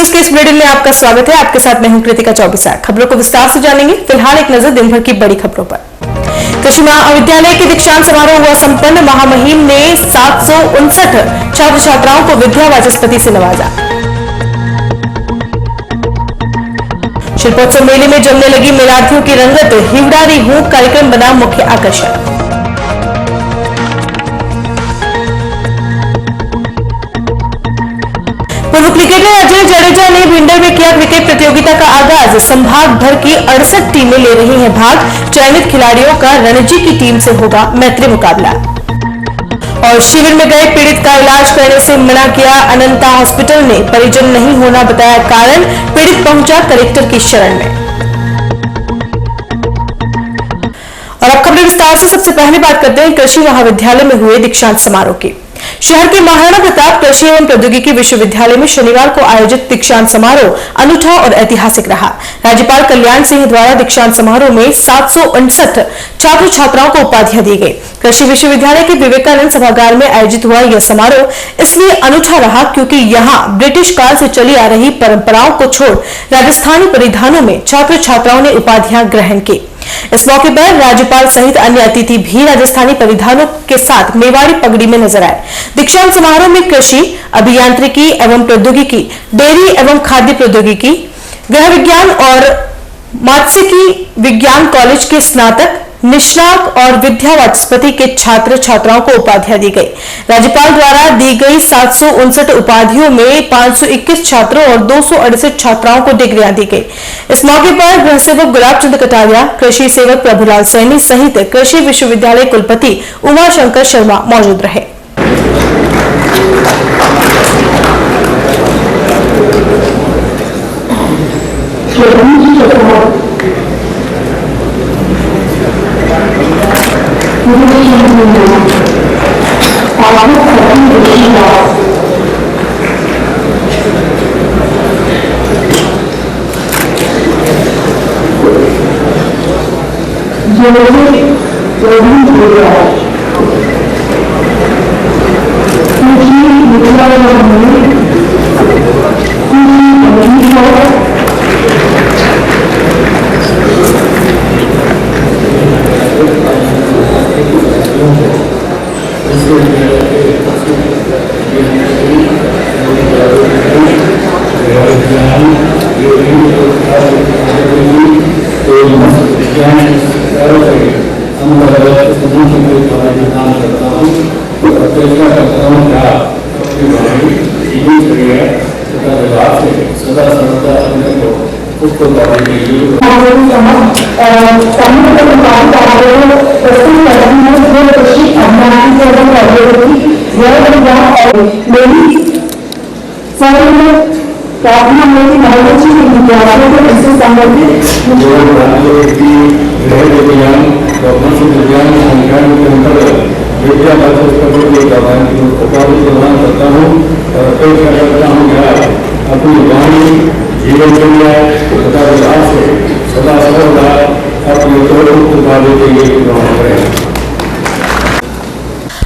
News के इस bulletin में आपका स्वागत है। आपके साथ मैं हूं कृतिका चौबीसा। खबरों को विस्तार से जानेंगे। फिलहाल एक नजर दिन भर की बड़ी खबरों पर। कृषि महाविद्यालय के दीक्षांत समारोह हुआ संपन्न। महामहिम ने 759 छात्र छात्राओं को विद्या वाचस्पति से नवाजा। शिल्पोत्सव मेले में जमने लगी मेलार्थियों की रंगत। हिवड़ारी हूं कार्यक्रम बना मुख्य आकर्षण। पूर्व क्रिकेटर अजय जडेजा ने भिंडर में किया क्रिकेट प्रतियोगिता का आगाज। संभाग भर की 68 टीमें ले रही हैं भाग। चयनित खिलाड़ियों का रणजी की टीम से होगा मैत्री मुकाबला। और शिविर में गए पीड़ित का इलाज करने से मना किया। अनंता हॉस्पिटल ने परिजन नहीं होना बताया कारण। पीड़ित पहुंचा कलेक्टर की शरण में। और अब खबरें विस्तार से। सबसे पहले बात करते हैं कृषि महाविद्यालय में हुए दीक्षांत समारोह की। शहर के महाराणा प्रताप कृषि एवं प्रौद्योगिकी विश्वविद्यालय में शनिवार को आयोजित दीक्षांत समारोह अनूठा और ऐतिहासिक रहा। राज्यपाल कल्याण सिंह द्वारा दीक्षांत समारोह में 759 छात्र छात्राओं को उपाधियां दी गई। कृषि विश्वविद्यालय के विवेकानंद सभागार में आयोजित हुआ यह समारोह इसलिए अनूठा रहा क्योंकि यहां ब्रिटिश काल से चली आ रही परंपराओं को छोड़ राजस्थानी परिधानों में छात्र छात्राओं ने उपाधियां ग्रहण की। इस मौके पर राज्यपाल सहित अन्य अतिथि भी राजस्थानी परिधानों के साथ मेवाड़ी पगड़ी में नजर आए। दीक्षांत समारोह में कृषि, अभियांत्रिकी एवं प्रौद्योगिकी, डेयरी एवं खाद्य प्रौद्योगिकी, गृह विज्ञान और मात्स्यिकी विज्ञान कॉलेज के स्नातक, निष्णात और विद्या वाचस्पति के छात्र छात्राओं को उपाधियां दी गई। राज्यपाल द्वारा दी गई 759 उपाधियों में 521 छात्रों और 268 छात्राओं को डिग्रियां दी गई। इस मौके पर गृह सेवक गुलाब चंद कटारिया, कृषि सेवक प्रभुलाल सैनी सहित कृषि विश्वविद्यालय कुलपति उमा शंकर शर्मा मौजूद रहे। अपनी वाणी जीवन से सदा सर्वदा अपने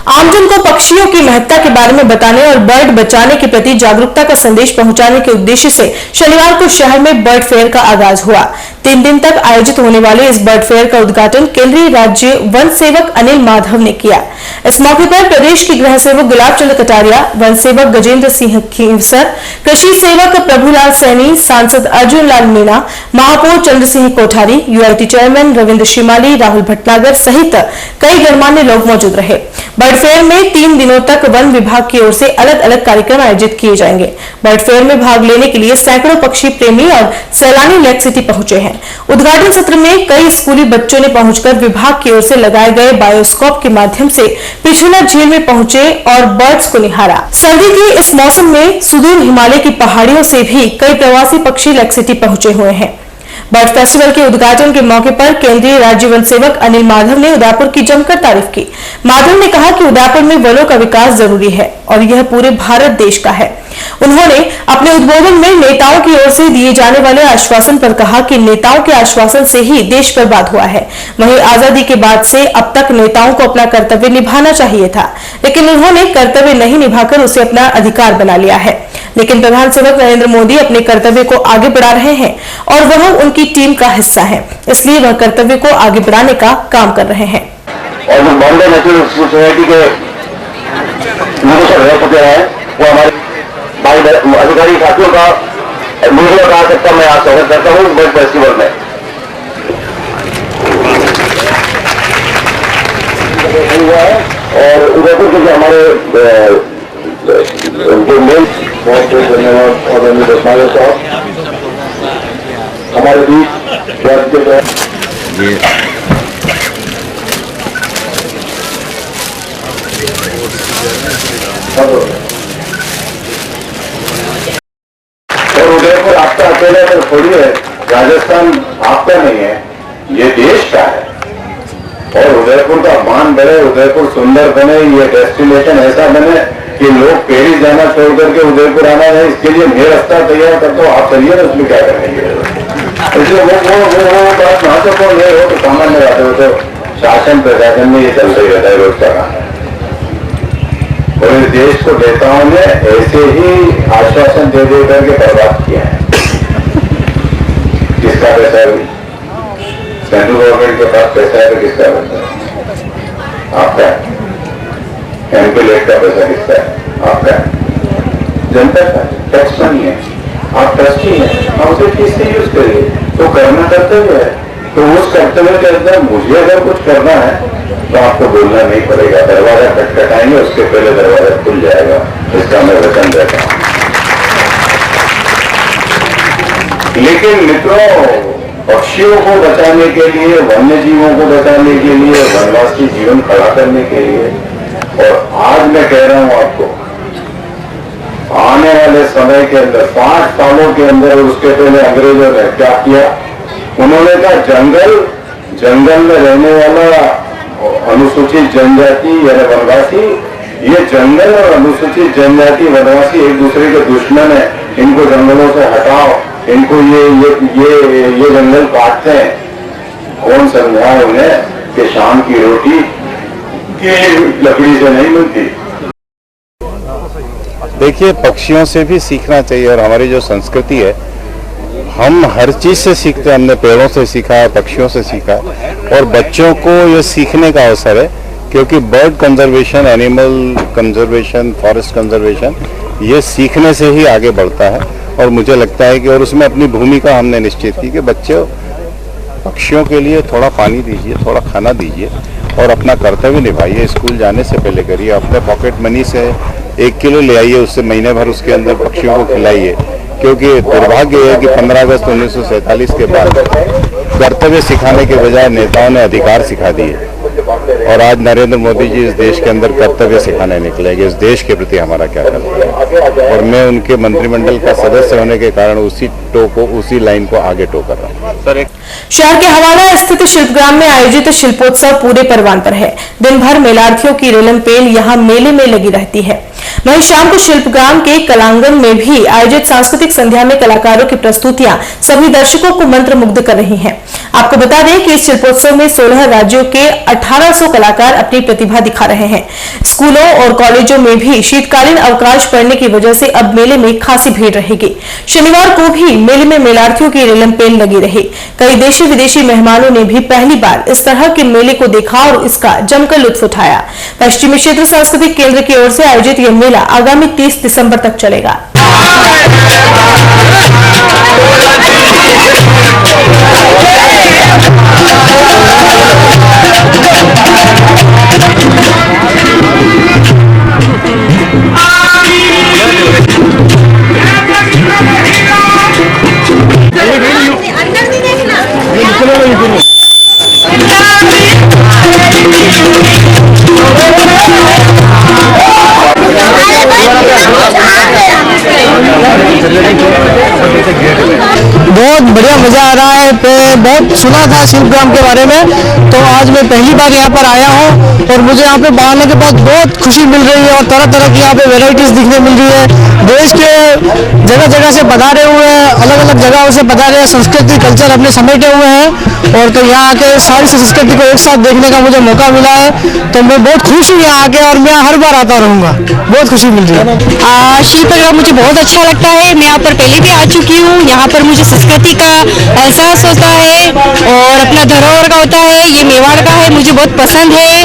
आमजन को पक्षियों की महत्ता के बारे में बताने और बर्ड बचाने के प्रति जागरूकता का संदेश पहुंचाने के उद्देश्य से शनिवार को शहर में बर्ड फेयर का आगाज हुआ। 3 दिन तक आयोजित होने वाले इस बर्ड फेयर का उद्घाटन केंद्रीय राज्य वन सेवक अनिल माधव ने किया। इस मौके पर प्रदेश के गृह सेवक गुलाब चंद कटारिया, वन सेवक गजेंद्र सिंह खींवसर, कृषि सेवक प्रभुलाल सैनी, सांसद अर्जुन लाल मीणा, महापौर चंद्र सिंह कोठारी, यूआईटी चेयरमैन रविंद्र शिमाली, राहुल भटनागर सहित कई गणमान्य लोग मौजूद रहे। बर्ड फेयर में 3 दिनों तक वन विभाग की ओर से अलग अलग कार्यक्रम आयोजित किए जाएंगे। बर्ड फेयर में भाग लेने के लिए सैकड़ों पक्षी प्रेमी और सैलानी लेक सिटी पहुंचे हैं। उद्घाटन सत्र में कई स्कूली बच्चों ने पहुंचकर विभाग की ओर से लगाए गए बायोस्कोप के माध्यम से पिछला झील में पहुंचे और बर्ड्स को निहारा। सर्दी के इस मौसम में सुदूर हिमालय की पहाड़ियों से भी कई प्रवासी पक्षी लेक सिटी पहुंचे हुए हैं। बर्ड फेस्टिवल के उद्घाटन के मौके पर केंद्रीय राज्य वन सेवक अनिल माधव ने उदयपुर की जमकर तारीफ की। माधव ने कहा कि उदयपुर में वनों का विकास जरूरी है और यह पूरे भारत देश का है। उन्होंने अपने उद्बोधन में नेताओं की ओर से दिए जाने वाले आश्वासन पर कहा कि नेताओं के आश्वासन से ही देश बर्बाद हुआ है। वहीं आजादी के बाद से अब तक नेताओं को अपना कर्तव्य निभाना चाहिए था, लेकिन उन्होंने कर्तव्य नहीं निभाकर उसे अपना अधिकार बना लिया है। लेकिन प्रधान सेवक नरेंद्र मोदी अपने कर्तव्य को आगे बढ़ा रहे हैं और वह उनकी टीम का हिस्सा है, इसलिए वह कर्तव्य को आगे बढ़ाने का काम कर रहे हैं। और जो बॉम्बे नेशनल सोसाइटी के निदेशक रह चुके हैं, वो हमारे भाई अधिकारी साथियों का मुझे कहा सकता मैं आज स्वागत करता हूँ बर्ड फेस्टिवल में। और उदयपुर के जो हमारे जो मेन बहुत बहुत धन्यवाद और साहब हमारे बीच और उदयपुर आपका अकेला तो थोड़ी है, राजस्थान आपका नहीं है, ये देश का है। और उदयपुर का मान बढ़े, उदयपुर सुंदर बने, ये डेस्टिनेशन ऐसा बने कि लोग पेरिस जाना छोड़ करके उदयपुर आना है। इसके लिए मैं रास्ता तैयार कर दो, आप चलिए ना, उसमें क्या करेंगे। इसलिए वो बात महत्वपूर्ण नहीं हो तो सामान्य बात हो, तो शासन प्रशासन में ये चलता ही रहता है रोज का काम। और इस देश को नेताओं ने ऐसे ही आश्वासन दे दे करके बर्बाद किया है। किसका पैसा है? सेंट्रल गवर्नमेंट के पास पैसा है तो किसका पैसा है? आपका है। एमपी लेट का पैसा किसका है? आपका है। जनता का टैक्स मनी है, आप ट्रस्टी हैं, आप उसे किससे यूज करिए, तो करना कर्तव्य है। तो उस कर्तव्य के अंदर मुझे अगर कुछ करना है तो आपको बोलना नहीं पड़ेगा, दरवाजा खटखटाएंगे, उसके पहले दरवाजा खुल जाएगा, इसका मैं वचन देता हूं। लेकिन मित्रों, पक्षियों को बचाने के लिए, वन्य जीवों को बचाने के लिए, वनवासी जीवन खड़ा करने के लिए, और आज मैं कह रहा हूं आपको, आने वाले समय के अंदर 5 सालों के अंदर, उसके पहले अंग्रेजों ने क्या किया, उन्होंने कहा जंगल में रहने वाला अनुसूचित जनजाति यानी वनवासी, ये जंगल और अनुसूचित जनजाति वनवासी एक दूसरे के दुश्मन है, इनको जंगलों से हटाओ, इनको ये जंगल काटते हैं। कौन समझाए उन्हें कि शाम की रोटी की लकड़ी से नहीं मिलती। देखिए, पक्षियों से भी सीखना चाहिए, और हमारी जो संस्कृति है, हम हर चीज से सीखते हैं। हमने पेड़ों से सीखा है, पक्षियों से सीखा है, और बच्चों को ये सीखने का अवसर है, क्योंकि bird conservation, animal conservation, forest conservation, ये सीखने से ही आगे बढ़ता है। और मुझे लगता है कि, और उसमें अपनी भूमिका हमने निश्चित की कि बच्चों, पक्षियों के लिए थोड़ा पानी दीजिए, थोड़ा खाना दीजिए, और अपना कर्तव्य निभाइए। स्कूल जाने से पहले करिए, अपने पॉकेट मनी से 1 किलो ले आइए, उससे महीने भर उसके अंदर पक्षियों को खिलाइए। क्योंकि दुर्भाग्य है कि 15 अगस्त 1947 के बाद कर्तव्य सिखाने के बजाय नेताओं ने अधिकार सिखा दिए, और आज नरेंद्र मोदी जी इस देश के अंदर कर्तव्य सिखाने निकले कि इस देश के प्रति हमारा क्या कर्तव्य है। और मैं उनके मंत्रिमंडल का सदस्य होने के कारण उसी लाइन को आगे टो कर रहा हूँ। शहर के हवाला स्थित शिल्पग्राम में आयोजित शिल्पोत्सव पूरे परवान पर है। दिन भर मेलार्थियों की रेलम पेल यहाँ मेले में लगी रहती है। वहीं शाम को शिल्पग्राम के कलांगन में भी आयोजित सांस्कृतिक संध्या में कलाकारों की प्रस्तुतियां सभी दर्शकों को मंत्रमुग्ध कर रही हैं। आपको बता दें कि इस शिल्पोत्सव में 16 राज्यों के 1800 कलाकार अपनी प्रतिभा दिखा रहे हैं। स्कूलों और कॉलेजों में भी शीतकालीन अवकाश पड़ने की वजह से अब मेले में खासी भीड़ रहेगी। शनिवार को भी मेले में मेलार्थियों की रेलम पेल लगी रही। कई देशी विदेशी मेहमानों ने भी पहली बार इस तरह के मेले को देखा और इसका जमकर लुत्फ उठाया। पश्चिमी क्षेत्र सांस्कृतिक केंद्र की ओर से आयोजित यह मेला आगामी 30 दिसंबर तक चलेगा। बहुत बढ़िया मजा मजा आ रहा है। बहुत सुना था शिल्पग्राम के बारे में, तो आज मैं पहली बार यहाँ पर आया हूँ और मुझे यहाँ पे आने के बाद बहुत खुशी मिल रही है और तरह तरह की यहाँ पे वेराइटीज दिखने मिल रही है। देश के जगह जगह से पधारे हुए हैं, अलग अलग जगहों से पधारे हैं, संस्कृति कल्चर अपने समेटे हुए हैं और तो यहाँ आके सारी संस्कृति को एक साथ देखने का मुझे मौका मिला है, तो मैं बहुत खुश हूँ यहाँ आके और मैं हर बार आता रहूँगा। बहुत खुशी मिल रही है। शिल्पग्राम मुझे बहुत अच्छा लगता है। मैं यहाँ पर पहले भी आ चुकी हूँ। यहाँ पर मुझे संस्कृति का एहसास होता है और अपना धरोहर का होता है। ये मेवाड़ का है, मुझे बहुत पसंद है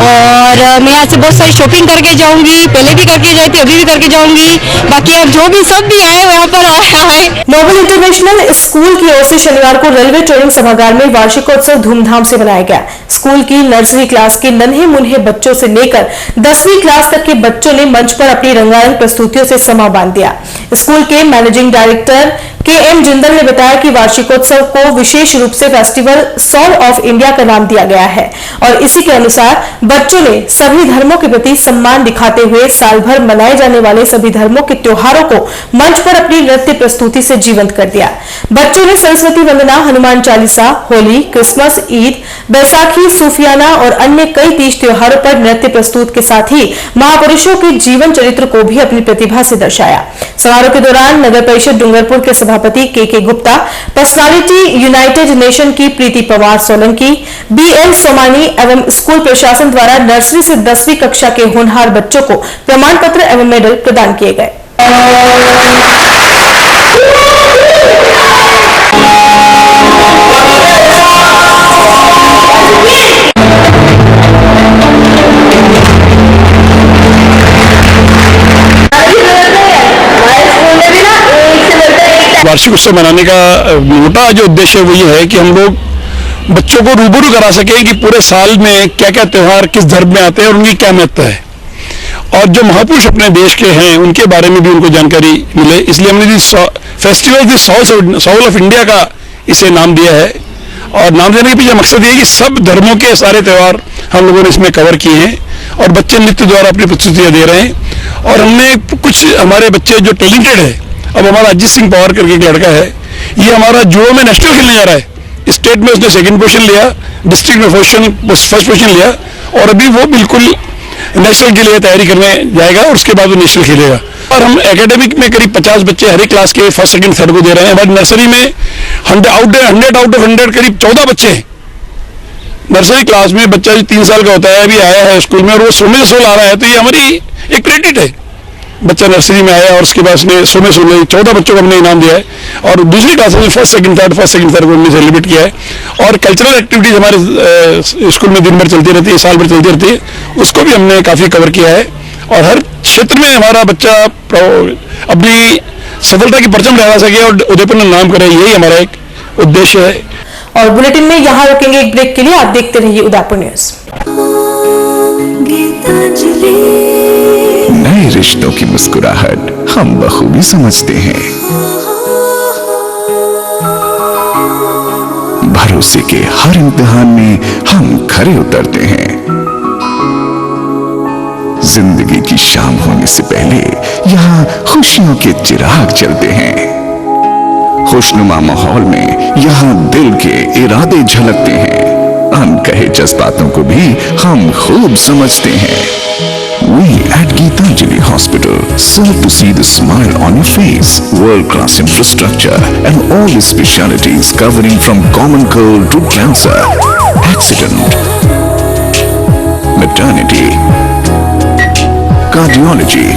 और मैं यहाँ से बहुत सारी शॉपिंग करके जाऊँगी। पहले भी करके जाई थी, अभी भी करके जाऊँगी। बाकी अब जो भी सब भी आए यहाँ पर आया है। नोबल इंटरनेशनल स्कूल की ओर से शनिवार को रेलवे ट्रेनिंग सभागार में वार्षिकोत्सव धूमधाम से मनाया गया। स्कूल की नर्सरी क्लास के नन्हे मुन्हे बच्चों से लेकर 10वीं क्लास तक के बच्चों ने मंच पर अपनी रंगारंग प्रस्तुतियों से समा बांध दिया। स्कूल के मैनेजिंग डायरेक्टर के.एम. जिंदल ने बताया कि वार्षिकोत्सव को विशेष रूप से फेस्टिवल सोल ऑफ इंडिया का नाम दिया गया है और इसी के अनुसार बच्चों ने सभी धर्मों के प्रति सम्मान दिखाते हुए साल भर मनाए जाने वाले सभी धर्मों के त्योहारों को मंच पर अपनी नृत्य प्रस्तुति से जीवंत कर दिया। बच्चों ने सरस्वती वंदना, हनुमान चालीसा, होली, क्रिसमस, ईद, बैसाखी, सूफियाना और अन्य कई तीज त्योहारों पर नृत्य प्रस्तुत के साथ ही महापुरुषों के जीवन चरित्र को भी अपनी प्रतिभा से दर्शाया। समारोह के दौरान नगर परिषद डूंगरपुर के सभापति के गुप्ता, पर्सनालिटी यूनाइटेड नेशन की प्रीति पवार सोलंकी, BL सोमानी एवं स्कूल प्रशासन द्वारा नर्सरी से 10वीं कक्षा के होनहार बच्चों को प्रमाण पत्र एवं मेडल प्रदान किए गए। वार्षिक उत्सव मनाने का मोटा जो उद्देश्य है वो ये है कि हम लोग बच्चों को रूबरू करा सकें कि पूरे साल में क्या क्या त्यौहार किस धर्म में आते हैं और उनकी क्या महत्ता है और जो महापुरुष अपने देश के हैं उनके बारे में भी उनको जानकारी मिले। इसलिए हमने फेस्टिवल सोल ऑफ इंडिया का इसे नाम दिया है और नाम देने के पीछे मकसद ये है कि सब धर्मों के सारे त्यौहार हम लोगों ने इसमें कवर किए हैं और बच्चे नृत्य द्वारा अपनी प्रस्तुतियाँ दे रहे हैं और हमने कुछ हमारे बच्चे जो टैलेंटेड है, अब हमारा अजीत सिंह पवार करके एक लड़का है, ये हमारा जुड़ो में नेशनल खेलने जा रहा है। स्टेट में उसने सेकंड पोजीशन लिया, डिस्ट्रिक्ट में फर्स्ट पोजीशन लिया और अभी वो बिल्कुल नेशनल के लिए तैयारी करने जाएगा और उसके बाद वो नेशनल खेलेगा। और हम एकेडमिक में करीब 50 बच्चे हर एक क्लास के फर्स्ट सेकंड थर्ड को दे रहे हैं। हमारी नर्सरी में 100 आउट ऑफ 100 करीब 14 बच्चे हैं। नर्सरी क्लास में बच्चा जो 3 साल का होता है अभी आया है स्कूल में और वो 100 में 100 ला रहा है, तो ये हमारी एक क्रेडिट है। बच्चा नर्सरी में आया और उसके बाद उसने 100 में 14 बच्चों को हमने इनाम दिया है और दूसरी क्लास में फर्स्ट सेकंड थर्ड को हमने सेलिब्रेट किया है। और कल्चरल एक्टिविटीज हमारे स्कूल में दिन भर चलती रहती है, साल भर चलती रहती है, उसको भी हमने काफ़ी कवर किया है और हर क्षेत्र में हमारा बच्चा अपनी सफलता की परचम लहरा सके और उदयपुर में नाम करे, यही हमारा एक उद्देश्य है। और बुलेटिन में यहाँ रुकेंगे एक ब्रेक के लिए। आप देखते रहिए उदयपुर न्यूज। नए रिश्तों की मुस्कुराहट हम बखूबी समझते हैं। भरोसे के हर इम्तिहान में हम खरे उतरते हैं। जिंदगी की शाम होने से पहले यहाँ खुशियों के चिराग जलते हैं। खुशनुमा माहौल में यहाँ दिल के इरादे झलकते हैं। अनकहे जज्बातों को भी हम खूब समझते हैं। We at Geetanjali Hospital serve to see the smile on your face. World-class infrastructure and all the specialities covering from common cold to cancer, accident, maternity, cardiology,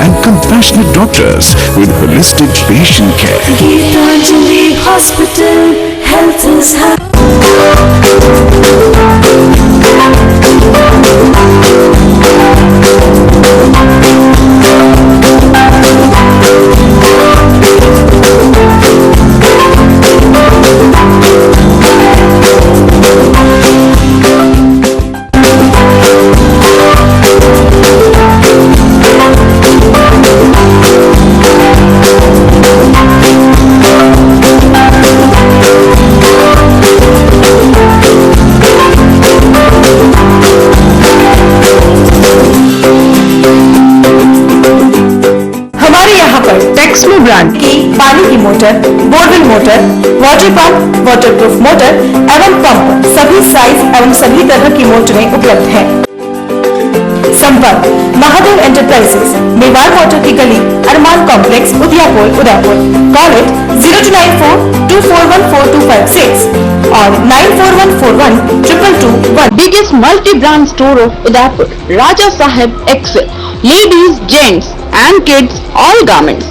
and compassionate doctors with holistic patient care. Geetanjali Hospital, health is high. Motor, water pump, water proof motor एवं pump सभी size एवं सभी तरह की मोटरें उपलब्ध हैं। संपर्क Mahadev enterprises, Mewar motor की गली, अरमान कॉम्प्लेक्स, उदियापुर, उदयपुर। कॉल इट 0294241426 और 9414122221। Biggest multi-brand store of Udaipur, Raja Saheb Excel, ladies, gents and kids, all garments.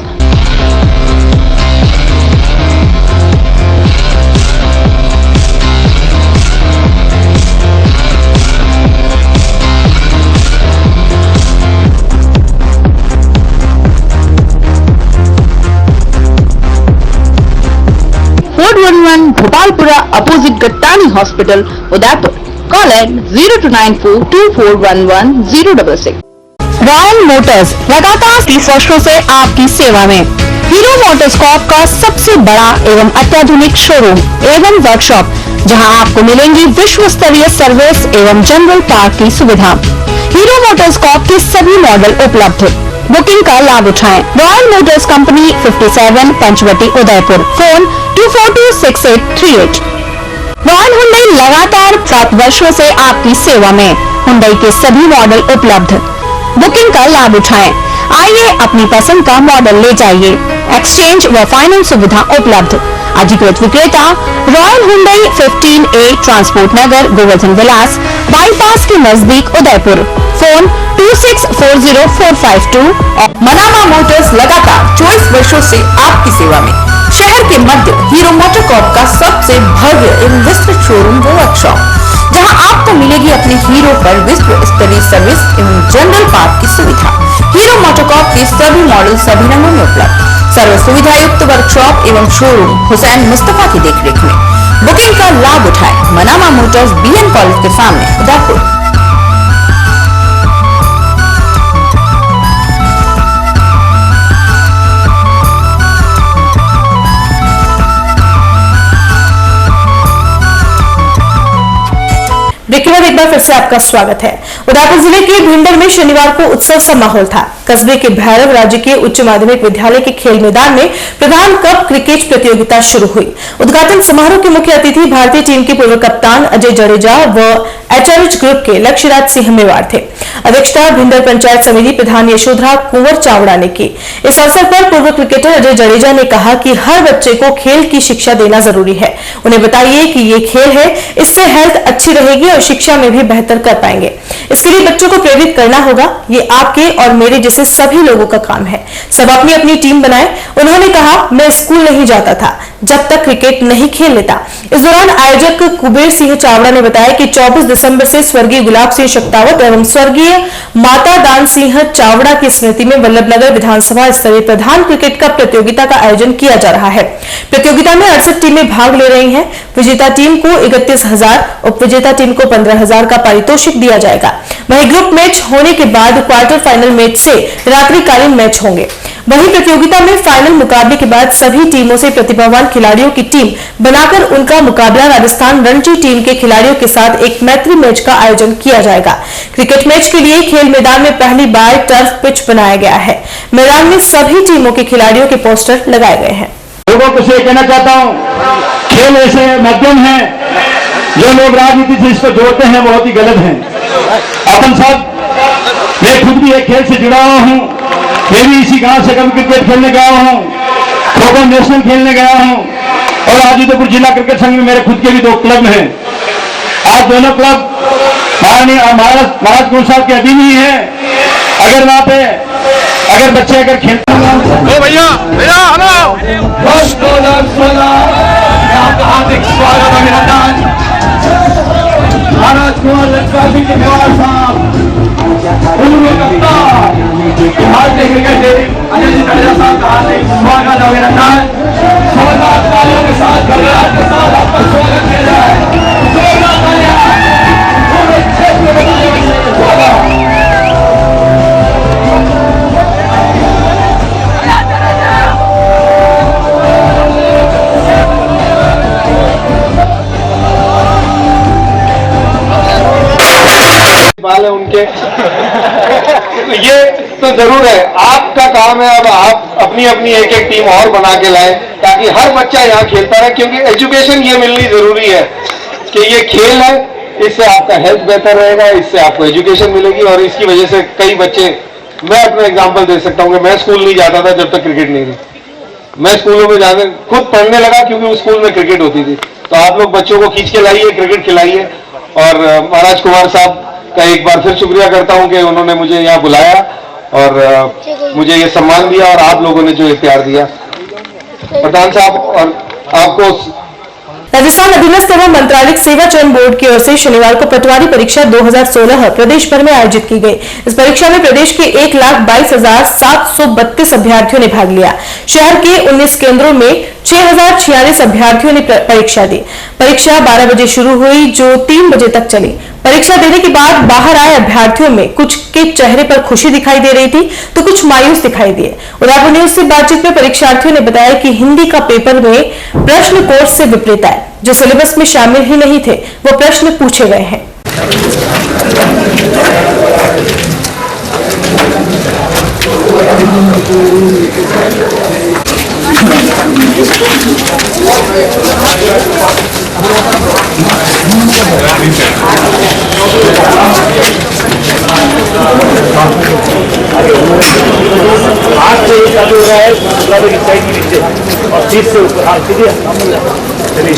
Bhopalpura opposite Gattani Hospital, Udaipur. Call at 029424110066. Royal Motors लगातार 30 वर्षों से आपकी सेवा में। हीरो मोटरस्कॉप का सबसे बड़ा एवं अत्याधुनिक शोरूम एवं वर्कशॉप, जहां आपको मिलेंगी विश्व स्तरीय सर्विस एवं जनरल पार्ट की सुविधा। हीरो मोटरस्कॉप के सभी मॉडल उपलब्ध। बुकिंग का लाभ उठाएं। Royal Motors company 57 Panchvati Udaipur. Phone 24268838। Royal Hyundai लगातार 7 वर्षों से आपकी सेवा में। हुंडई के सभी मॉडल उपलब्ध। बुकिंग का लाभ उठाएं। आइए अपनी पसंद का मॉडल ले जाइए। एक्सचेंज व फाइनेंस सुविधा उपलब्ध। अधिकृत विक्रेता रॉयल हुंडई 15A ट्रांसपोर्ट नगर, गोवर्धन विलास, बाईपास के नजदीक उदयपुर। फोन 26404552। मनामा मोटर्स लगातार 24 वर्षों से आपकी सेवा में। शहर के मध्य हीरो मोटरकॉप का सबसे भव्य एवं विस्तृत शोरूम व वर्कशॉप, जहां आपको मिलेगी अपने हीरो पर विश्व स्तरीय सर्विस एवं जनरल पार्ट की सुविधा। हीरो मोटरकॉप के सभी मॉडल सभी रंगों में उपलब्ध। सर्व सुविधा युक्त वर्कशॉप एवं शोरूम हुसैन मुस्तफा की देखरेख में। बुकिंग का लाभ उठाए। मनामा मोटर्स BN कॉलेज के सामने उदयपुर। देखिए एक बार फिर से आपका स्वागत है। उदयपुर जिले के भिंडर में शनिवार को उत्सव सा माहौल था। कस्बे के भैरव राजकीय उच्च माध्यमिक विद्यालय के खेल मैदान में प्रधान कप क्रिकेट प्रतियोगिता शुरू हुई। उद्घाटन समारोह के मुख्य अतिथि भारतीय टीम के पूर्व कप्तान अजय जडेजा व HRH ग्रुप के लक्ष्यराज सिंह मेवाड़ थे। अध्यक्षता भिंडर पंचायत समिति प्रधान यशोधरा कुंवर चावड़ा ने की। इस अवसर पर पूर्व क्रिकेटर अजय जडेजा ने कहा कि हर बच्चे को खेल की शिक्षा देना जरूरी है। उन्हें बताइए कि ये खेल है, इससे हेल्थ अच्छी रहेगी और शिक्षा में भी बेहतर कर पाएंगे। इसके लिए बच्चों को प्रेरित करना होगा। ये आपके और मेरे जैसे सभी लोगों का काम है। सब अपनी अपनी टीम बनाएं। उन्होंने कहा, मैं स्कूल नहीं जाता था जब तक क्रिकेट नहीं खेल लेता। इस दौरान आयोजक कुबेर सिंह चावड़ा ने बताया कि 24 दिसंबर से स्वर्गीय गुलाब सिंह शक्तावत एवं स्वर्गीय माता दान सिंह चावड़ा की स्मृति में वल्लभनगर विधानसभा स्तरीय प्रधान क्रिकेट कप प्रतियोगिता का आयोजन किया जा रहा है। प्रतियोगिता में 68 टीमें भाग ले रही हैं। विजेता टीम को 31,000, उप विजेता टीम को 15,000 का पारितोषिक दिया जाएगा। वहीं ग्रुप मैच होने के बाद क्वार्टर फाइनल मैच से रात्रिकालीन मैच होंगे। वहीं प्रतियोगिता में फाइनल मुकाबले के बाद सभी टीमों से प्रतिभावान खिलाड़ियों की टीम बनाकर उनका मुकाबला राजस्थान रणजी टीम के खिलाड़ियों के साथ एक मैत्री मैच का आयोजन किया जाएगा। क्रिकेट मैच के लिए खेल मैदान में पहली बार टर्फ पिच बनाया गया है। मैदान में सभी टीमों के खिलाड़ियों के पोस्टर लगाए गए हैं। लोगों को से कहना चाहता हूँ, खेल ऐसे माध्यम है जो लोग राजनीति से इसको जोड़ते हैं, बहुत ही गलत है। अपन सब, मैं खुद भी एक खेल से जुड़ा हुआ हूँ। मैं भी इसी गांव से कभी क्रिकेट खेलने गया हूँ, खो-खो नेशनल खेलने गया हूँ और आज उदयपुर जिला क्रिकेट संघ में मेरे खुद के भी 2 क्लब हैं। आज दोनों क्लब महाराज गुरु साहब के अधीन ही है। अगर वहां पे बच्चे अगर खेलते भैया हेलो हार्दिक स्वागत अभिनंदन महाराज कुंवर लक्ष्मी के मेवाड़ साहब, पूर्व कप्तान भारतीय क्रिकेट टीम अजय जडेजा साहब का हार्दिक स्वागत अभिनंदन। जोरदार तालियों के साथ घबराहट के साथ आपका स्वागत किया जाए। जोरदार तालियां पूरे क्षेत्र में बधाई के स्वागत। वाले उनके ये तो जरूर है, आपका काम है। अब आप अपनी अपनी एक एक टीम और बना के लाए। ताकि हर बच्चा यहाँ खेलता रहे, क्योंकि एजुकेशन ये मिलनी जरूरी है कि ये खेल है, इससे आपका हेल्थ बेहतर रहेगा, इससे आपको एजुकेशन मिलेगी। और इसकी वजह से कई बच्चे, मैं अपना एग्जांपल दे सकता हूँ कि मैं स्कूल नहीं जाता था जब तक क्रिकेट नहीं थी। मैं स्कूलों में जाकर खुद पढ़ने लगा क्योंकि उस स्कूल में क्रिकेट होती थी। तो आप लोग बच्चों को खींच के लाइए, क्रिकेट खिलाइए। और महाराज कुमार साहब का एक बार फिर शुक्रिया करता हूं कि उन्होंने मुझे यहाँ बुलाया और मुझे ये सम्मान दिया, और आप लोगों ने जो प्यार दिया। प्रधान साहब और आपको राजस्थान अधीनस्थ एवं मंत्रालय सेवा चयन बोर्ड की ओर से शनिवार को पटवारी परीक्षा 2016 प्रदेश भर में आयोजित की गई। इस परीक्षा में प्रदेश के 1,22,732 अभ्यर्थियों ने भाग लिया। शहर के 19 केंद्रों में 6,046 अभ्यर्थियों ने परीक्षा दी। परीक्षा 12 बजे शुरू हुई, जो 3 बजे तक चली। परीक्षा देने के बाद बाहर आए अभ्यर्थियों में कुछ के चेहरे पर खुशी दिखाई दे रही थी तो कुछ मायूस दिखाई दिए। उदयपुर न्यूज से बातचीत में परीक्षार्थियों ने बताया कि हिंदी का पेपर में प्रश्न कोर्स से विपरीत आए, जो सिलेबस में शामिल ही नहीं थे, वो प्रश्न पूछे गए हैं। हाथ से ये चालू हो रहा है, मतलब एक साइड के नीचे और सीट से ऊपर। हाथ सीधे चलिए।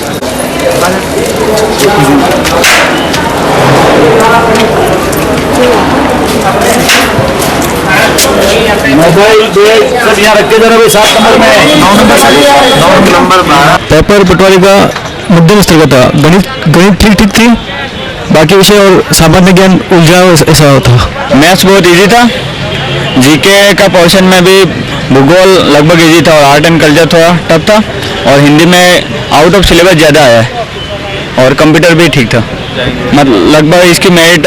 मोबाइल बैग सब यहाँ रखे जरा भाई। 7 नंबर में 9 नंबर पेपर पटवारी का मध्यम स्तर का था। गणित ठीक थी, बाकी विषय और सामान्य ज्ञान उलझा ऐसा था। मैथ्स बहुत इजी था, जीके का पोर्शन में भी भूगोल लगभग इजी था और आर्ट एंड कल्चर थोड़ा टफ था, और हिंदी में आउट ऑफ सिलेबस ज़्यादा आया है, और कंप्यूटर भी ठीक था। मतलब लगभग इसकी मेरिट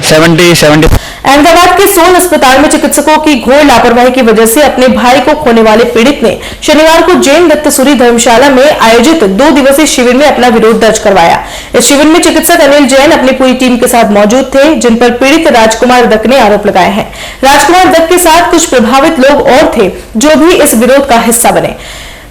70-70। अहमदाबाद के सोल अस्पताल में चिकित्सकों की घोर लापरवाही की वजह से अपने भाई को खोने वाले पीड़ित ने शनिवार को जैन दत्तसूरी धर्मशाला में आयोजित 2 दिवसीय शिविर में अपना विरोध दर्ज करवाया। इस शिविर में चिकित्सक अनिल जैन अपनी पूरी टीम के साथ मौजूद थे, जिन पर पीड़ित राजकुमार दत्त ने आरोप लगाए हैं। राजकुमार दत्त के साथ कुछ प्रभावित लोग और थे जो भी इस विरोध का हिस्सा बने।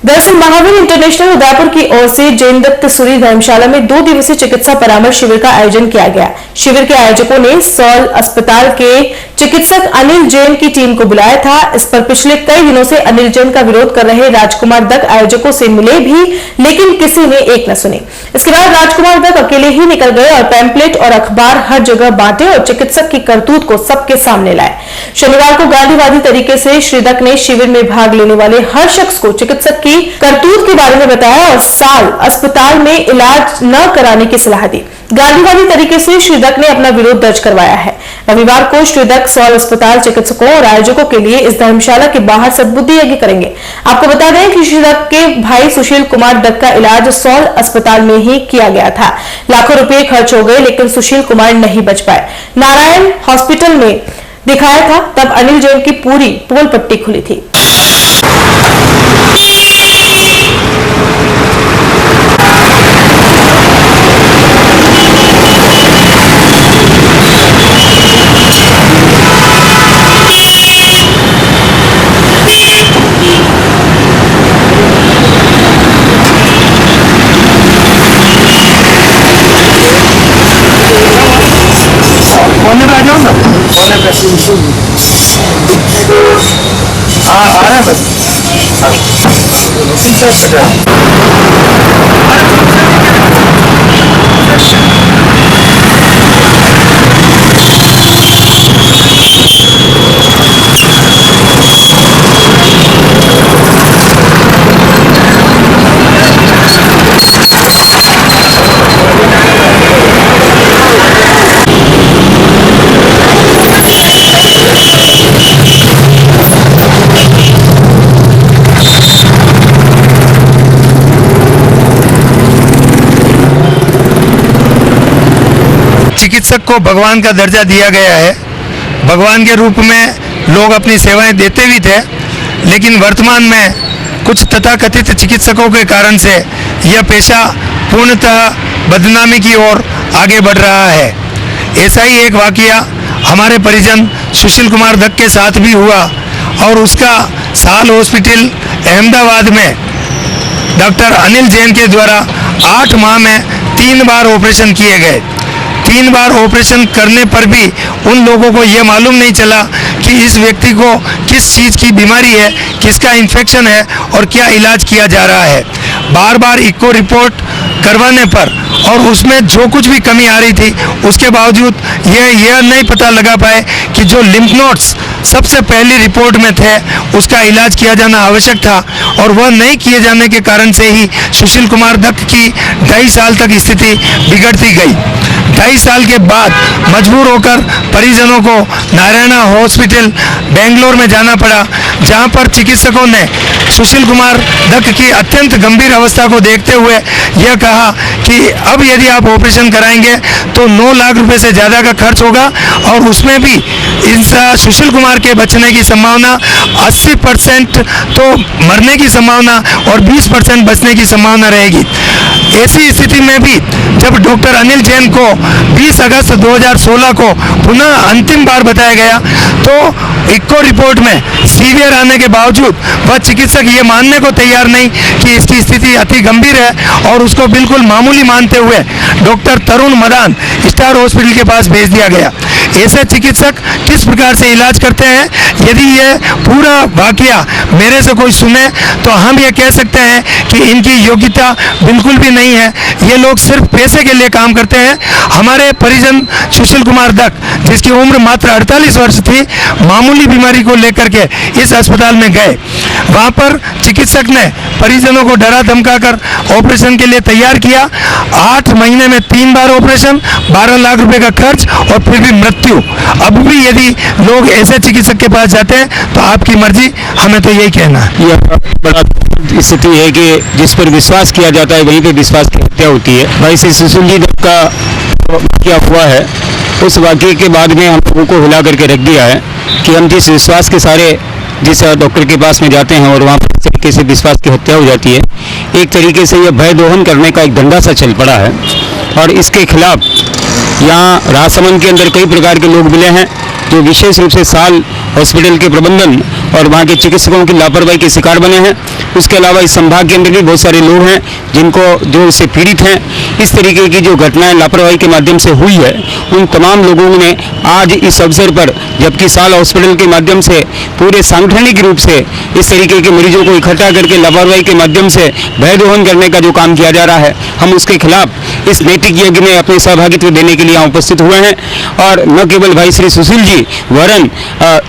दरअसल महावीर इंटरनेशनल उदयपुर की ओर से जैन दत्तसूरी धर्मशाला में 2 दिवसीय चिकित्सा परामर्श शिविर का आयोजन किया गया। शिविर के आयोजकों ने सौल अस्पताल के चिकित्सक अनिल जैन की टीम को बुलाया था। इस पर पिछले कई दिनों से अनिल जैन का विरोध कर रहे राजकुमार दत्त आयोजकों से मिले भी, लेकिन किसी ने एक न सुनी। इसके बाद राजकुमार दत्त अकेले ही निकल गए और पैम्पलेट और अखबार हर जगह बांटे और चिकित्सक की करतूत को सबके सामने लाए। शनिवार को गांधीवादी तरीके से श्री दत्त ने शिविर में भाग लेने वाले हर शख्स को चिकित्सक की करतूत के बारे में बताया और साल अस्पताल में इलाज न कराने की सलाह दी। गांधीवादी तरीके से श्री दत्त ने अपना विरोध दर्ज करवाया है। रविवार को श्री दत्त सौल अस्पताल चिकित्सकों और आयोजकों के लिए इस धर्मशाला के बाहर सद्बुद्धि यज्ञ करेंगे। आपको बता दें कि श्री दत्त के भाई सुशील कुमार दत्त का इलाज सौल अस्पताल में ही किया गया था। लाखों रुपए खर्च हो गए, लेकिन सुशील कुमार नहीं बच पाए। नारायण हॉस्पिटल में दिखाया था, तब अनिल जैन की पूरी पोल पट्टी खुली थी। कोने पे आ जाओ ना, कोने पे आ रहा है बस। चिकित्सक को भगवान का दर्जा दिया गया है। भगवान के रूप में लोग अपनी सेवाएं देते भी थे, लेकिन वर्तमान में कुछ तथाकथित चिकित्सकों के कारण से यह पेशा पूर्णतः बदनामी की ओर आगे बढ़ रहा है। ऐसा ही एक वाकया हमारे परिजन सुशील कुमार दत्त के साथ भी हुआ और उसका साल हॉस्पिटल अहमदाबाद में डॉक्टर अनिल जैन के द्वारा 8 माह में 3 बार ऑपरेशन किए गए। 3 बार ऑपरेशन करने पर भी उन लोगों को ये मालूम नहीं चला कि इस व्यक्ति को किस चीज़ की बीमारी है, किसका इन्फेक्शन है और क्या इलाज किया जा रहा है। बार बार इको रिपोर्ट करवाने पर और उसमें जो कुछ भी कमी आ रही थी उसके बावजूद यह नहीं पता लगा पाए कि जो लिम्फ नोड्स सबसे पहली रिपोर्ट में थे उसका इलाज किया जाना आवश्यक था, और वह नहीं किए जाने के कारण से ही सुशील कुमार दत्त की 2.5 साल तक स्थिति बिगड़ती गई। 2.5 साल के बाद मजबूर होकर परिजनों को नारायणा हॉस्पिटल बेंगलोर में जाना पड़ा, जहां पर चिकित्सकों ने सुशील कुमार दत्त की अत्यंत गंभीर अवस्था को देखते हुए यह कहा कि अब यदि आप ऑपरेशन कराएंगे तो 9 लाख रुपए से ज़्यादा का खर्च होगा, और उसमें भी सुशील कुमार के बचने की संभावना 80% तो मरने की संभावना और 20% बचने की संभावना रहेगी। ऐसी स्थिति में भी जब डॉक्टर अनिल जैन को 20 अगस्त 2016 को पुनः अंतिम बार बताया गया तो इको रिपोर्ट में सीवियर आने के बावजूद वह चिकित्सक ये मानने को तैयार नहीं कि इसकी स्थिति अति गंभीर है, और उसको बिल्कुल मामूली मानते हुए डॉक्टर तरुण मदान स्टार हॉस्पिटल के पास भेज दिया गया। ऐसे चिकित्सक किस प्रकार से इलाज करते हैं, यदि ये पूरा वाकया मेरे से कोई सुने तो हम ये कह सकते हैं कि इनकी योग्यता बिल्कुल भी नहीं है। ये लोग सिर्फ पैसे के लिए काम करते हैं। हमारे परिजन सुशील कुमार दत्त जिसकी उम्र मात्र 48 वर्ष थी, मामूली बीमारी को लेकर के इस अस्पताल में गए। वहाँ पर चिकित्सक ने परिजनों को डरा धमकाकर ऑपरेशन के लिए तैयार किया। 8 महीने में 3 बार ऑपरेशन, 12 लाख रुपए का खर्च और फिर भी मृत्यु। अब भी यदि लोग ऐसे चिकित्सक के पास जाते हैं तो आपकी मर्जी, हमें तो यही कहना है। यह बड़ा स्थिति है कि जिस पर विश्वास किया जाता है वहीं पे विश्वास की हत्या होती है। भाई श्री सुशील जी का क्या हुआ है, उस वाकये के बाद में हम लोगों को हिला करके रख दिया है कि हम जिस विश्वास के सारे जिस डॉक्टर के पास में जाते हैं और वहाँ पर इस तरीके से विश्वास की हत्या हो जाती है। एक तरीके से यह भय दोहन करने का एक धंधा सा चल पड़ा है, और इसके खिलाफ यहाँ राजसमंद के अंदर कई प्रकार के लोग मिले हैं जो विशेष रूप से साल हॉस्पिटल के प्रबंधन और वहाँ के चिकित्सकों की लापरवाही के शिकार बने हैं। उसके अलावा इस संभाग के अंदर भी बहुत सारे लोग हैं जो इससे पीड़ित हैं। इस तरीके की जो घटनाएं लापरवाही के माध्यम से हुई है, उन तमाम लोगों ने आज इस अवसर पर, जबकि साल हॉस्पिटल के माध्यम से पूरे सांगठनिक रूप से इस तरीके के मरीजों को इकट्ठा करके लापरवाही के माध्यम से भय दोहन करने का जो काम किया जा रहा है, हम उसके खिलाफ इस नैतिक यज्ञ में अपने सहभागित्व देने के लिए यहाँ उपस्थित हुए हैं। और न केवल भाई श्री सुशील जी वरन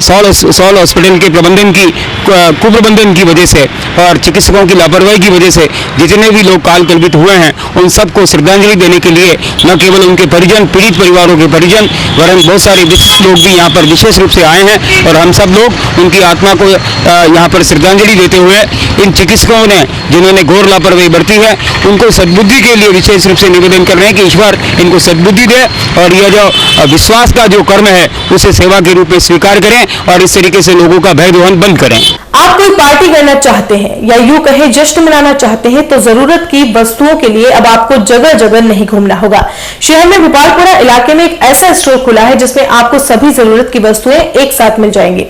सॉल हॉस्पिटल के प्रबंधन की कुप्रबंधन की वजह से और चिकित्सकों की लापरवाही की वजह से जितने भी लोग काल कल्पित हुए हैं, उन सबको श्रद्धांजलि देने के लिए न केवल उनके परिजन, पीड़ित परिवारों के परिजन, वरन बहुत सारे विशिष्ट लोग भी यहाँ पर विशेष रूप से आए हैं, और हम सब लोग उनकी आत्मा को यहाँ पर श्रद्धांजलि देते हुए इन चिकित्सकों ने जिन्होंने घोर लापरवाही बरती है, उनको सद्बुद्धि के लिए विशेष रूप से निवेदन कर रहे हैं कि ईश्वर इनको सद्बुद्धि दे, और यह जो विश्वास का जो कर्म है उसे सेवा के रूप में स्वीकार करें और इस तरीके से लोगों का भय दोहन बंद करें। आप कोई पार्टी करना चाहते हैं या यूं कहें जश्न मनाना चाहते हैं तो जरूरत की वस्तुओं के लिए अब आपको जगह जगह नहीं घूमना होगा। शहर में भोपालपुरा इलाके में एक ऐसा स्टोर खुला है जिसमें आपको सभी जरूरत की वस्तुएं एक साथ मिल जाएंगी।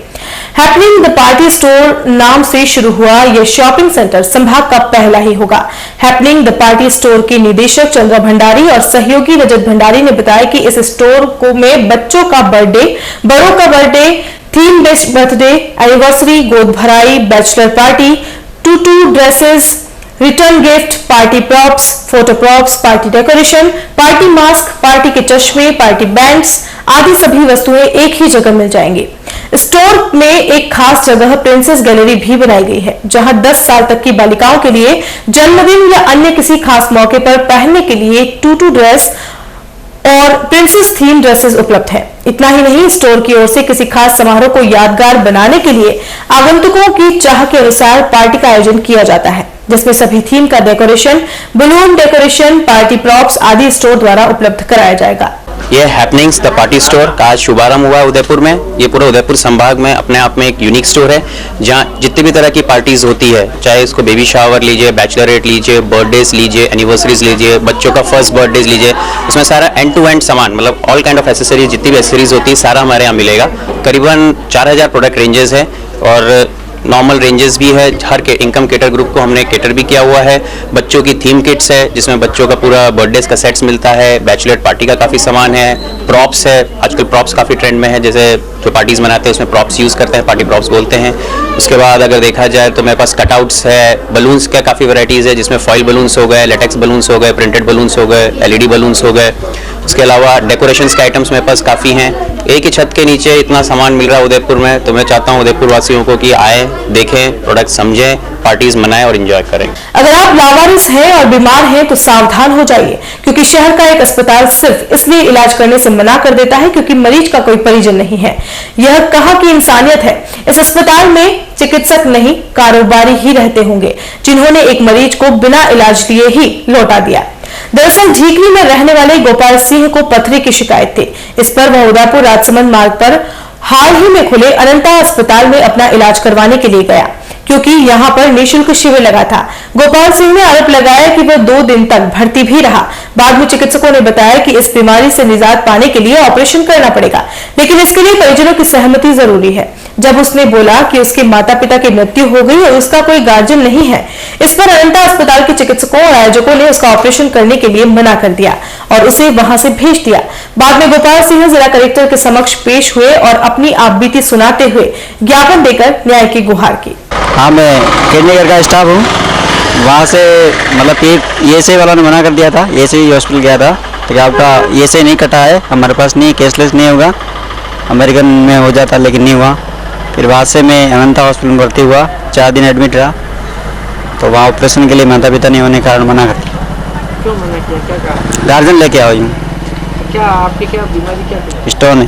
हैपनिंग द पार्टी स्टोर नाम से शुरू हुआ यह शॉपिंग सेंटर संभाग का पहला ही होगा। हैपनिंग द पार्टी स्टोर के निदेशक चंद्रा भंडारी और सहयोगी रजत भंडारी ने बताया कि इस स्टोर को में बच्चों का बर्थडे, बड़ों का birthday, theme based birthday, anniversary, गोद भराई, bachelor party, tutu dresses, return gift, party props, photo props, party decoration, party mask, party के चश्मे, पार्टी बैंड्स आदि सभी वस्तुएं एक ही जगह मिल जाएंगी। स्टोर में एक खास जगह प्रिंसेस गैलरी भी बनाई गई है, जहां 10 साल तक की बालिकाओं के लिए जन्मदिन या अन्य किसी खास मौके पर पहनने के लिए टूटू ड्रेस और प्रिंसेस थीम ड्रेसेस उपलब्ध हैं। इतना ही नहीं, स्टोर की ओर से किसी खास समारोह को यादगार बनाने के लिए आगंतुकों की चाह के अनुसार पार्टी का आयोजन किया जाता है, जिसमें सभी थीम का decoration, balloon decoration, party props आदि स्टोर द्वारा उपलब्ध कराया जाएगा। ये हैपनिंग्स द पार्टी स्टोर का आज शुभारंभ हुआ उदयपुर में। ये पूरे उदयपुर संभाग में अपने आप में एक यूनिक स्टोर है, जहाँ जितनी भी तरह की पार्टीज होती है, चाहे इसको बेबी शावर लीजिए, बैचलरेट लीजिए, बर्थडेज लीजिए, एनिवर्सरीज लीजिए, बच्चों का फर्स्ट बर्थडेज लीजिए, उसमें सारा एंड टू एंड सामान, मतलब ऑल काइंड ऑफ एसेसरीज, जितनी भी एसेसरीज होती है सारा हमारे यहाँ मिलेगा। करीबन 4000 प्रोडक्ट रेंजेस है, और नॉर्मल रेंजेस भी है, हर के इनकम कैटर ग्रुप को हमने कैटर भी किया हुआ है। बच्चों की थीम किट्स है जिसमें बच्चों का पूरा बर्थडेज का सेट्स मिलता है, बैचलर पार्टी का काफ़ी सामान है, प्रॉप्स है, आजकल प्रॉप्स काफ़ी ट्रेंड में है, जैसे जो पार्टीज मनाते हैं उसमें प्रॉप्स यूज़ करते हैं, पार्टी प्रॉप्स बोलते हैं। उसके बाद अगर देखा जाए तो मेरे पास कटआउट्स है, बलून्स का काफ़ी वैराइटीज़ है जिसमें फॉइल बलून्स हो गए, लेटेक्स बलून्स हो गए, प्रिंटेड बलून्स हो गए, LED बलून्स हो गए। उसके अलावा डेकोरेशंस के आइटम्स मेरे पास काफ़ी हैं। एक ही छत के नीचे इतना सामान मिल रहा है उदयपुर में, तो मैं चाहता हूँ उदयपुर वासियों को कि आए, देखें, प्रोडक्ट समझें, पार्टीज मनाएं और एंजॉय करें। अगर आप लावारिस हैं और बीमार हैं तो सावधान हो जाइए, क्योंकि शहर का एक अस्पताल सिर्फ इसलिए इलाज करने से मना कर देता है क्योंकि मरीज का कोई परिजन नहीं है। यह कहाँ की इंसानियत है। इस अस्पताल में चिकित्सक नहीं, कारोबारी ही रहते होंगे जिन्होंने एक मरीज को बिना इलाज लिए ही लौटा दिया। दरअसल झीकरी में रहने वाले गोपाल सिंह को पथरी की शिकायत थी। इस पर वह उदयपुर राजसमंद मार्ग पर हाल ही में खुले अनंता अस्पताल में अपना इलाज करवाने के लिए गया, क्योंकि यहां पर निःशुल्क शिविर लगा था। गोपाल सिंह ने आरोप लगाया कि वह 2 दिन तक भर्ती भी रहा। बाद में चिकित्सकों ने बताया कि इस बीमारी से निजात पाने के लिए ऑपरेशन करना पड़ेगा, लेकिन इसके लिए परिजनों की सहमति जरूरी है। जब उसने बोला कि उसके माता पिता की मृत्यु हो गई और उसका कोई गार्जियन नहीं है, इस पर अनंता अस्पताल के चिकित्सकों और आयोजकों ने उसका ऑपरेशन करने के लिए मना कर दिया और उसे वहां से भेज दिया। बाद में गोपाल सिंह जिला कलेक्टर के समक्ष पेश हुए और अपनी आपबीती सुनाते हुए ज्ञापन देकर न्याय की गुहार की। हाँ, मैं केडनेगर का स्टाफ हूँ। वहाँ से मतलब ESI वालों ने मना कर दिया था। ESI हॉस्पिटल गया था तो आपका ESI नहीं कटा है, हमारे पास नहीं, कैशलेस नहीं होगा, अमेरिकन में हो जाता लेकिन नहीं हुआ। फिर वहाँ से मैं अनंता हॉस्पिटल में भर्ती हुआ, 4 दिन एडमिट रहा, तो वहाँ ऑपरेशन के लिए माता पिता नहीं होने के कारण मना कर दिया। क्यों मना किया, क्या कहा? गार्जियन लेके आओ। क्या आपकी क्या बीमारी क्या थी? स्टोन है,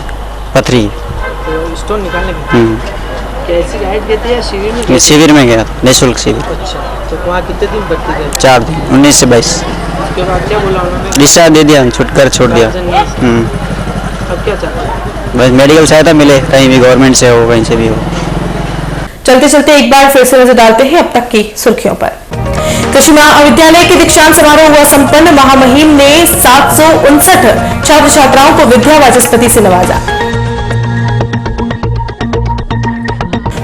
पथरी। तो स्टोन निकालने के कैसी गाइड देती है? शिविर में? मैं शिविर में गया, निःशुल्क शिविर। अच्छा, तो वहाँ कितने दिन भर्ती थे? 4 दिन, 19 से 22। उसके बाद क्या बोला उन्होंने? डिस्चार्ज दे दिया, छुटकर छोड़ दिया। अब क्या चाहते हैं? बस मेडिकल सहायता मिले, कहीं भी गवर्नमेंट से हो, कहीं से भी हो। चलते चलते एक बार फिर से नजर डालते हैं अब तक की सुर्खियों पर। कृषि महाविद्यालय के दीक्षांत समारोह हुआ संपन्न। महामहिम ने 759 छात्र छात्राओं को विद्या वाचस्पति से नवाजा।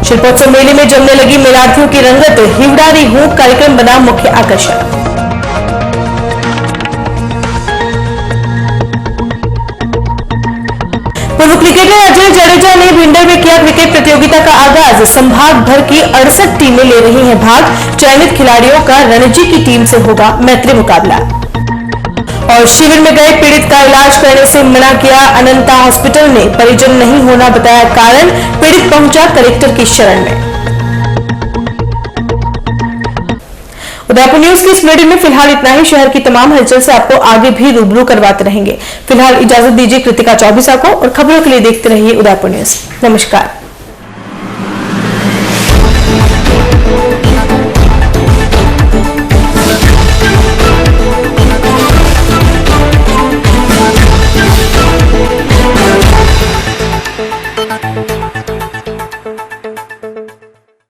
शिल्पोत्सव मेले में जमने लगी मेलार्थियों की रंगत। हिवड़ारी हूँ कार्यक्रम बना मुख्य आकर्षण। पूर्व क्रिकेटर अजय जडेजा ने भिंडर में किया क्रिकेट प्रतियोगिता का आगाज। संभाग भर की 68 टीमें ले रही हैं भाग। चयनित खिलाड़ियों का रणजी की टीम से होगा मैत्री मुकाबला। और शिविर में गए पीड़ित का इलाज करने से मना किया अनंता हॉस्पिटल ने। परिजन नहीं होना बताया कारण। पीड़ित पहुंचा कलेक्टर की शरण में। उदयपुर न्यूज की इस बुलेटिन में फिलहाल इतना ही। शहर की तमाम हलचल से आपको आगे भी रूबरू करवाते रहेंगे। फिलहाल इजाजत दीजिए कृतिका चौबीसा को और खबरों के लिए देखते रहिए उदयपुर न्यूज। नमस्कार।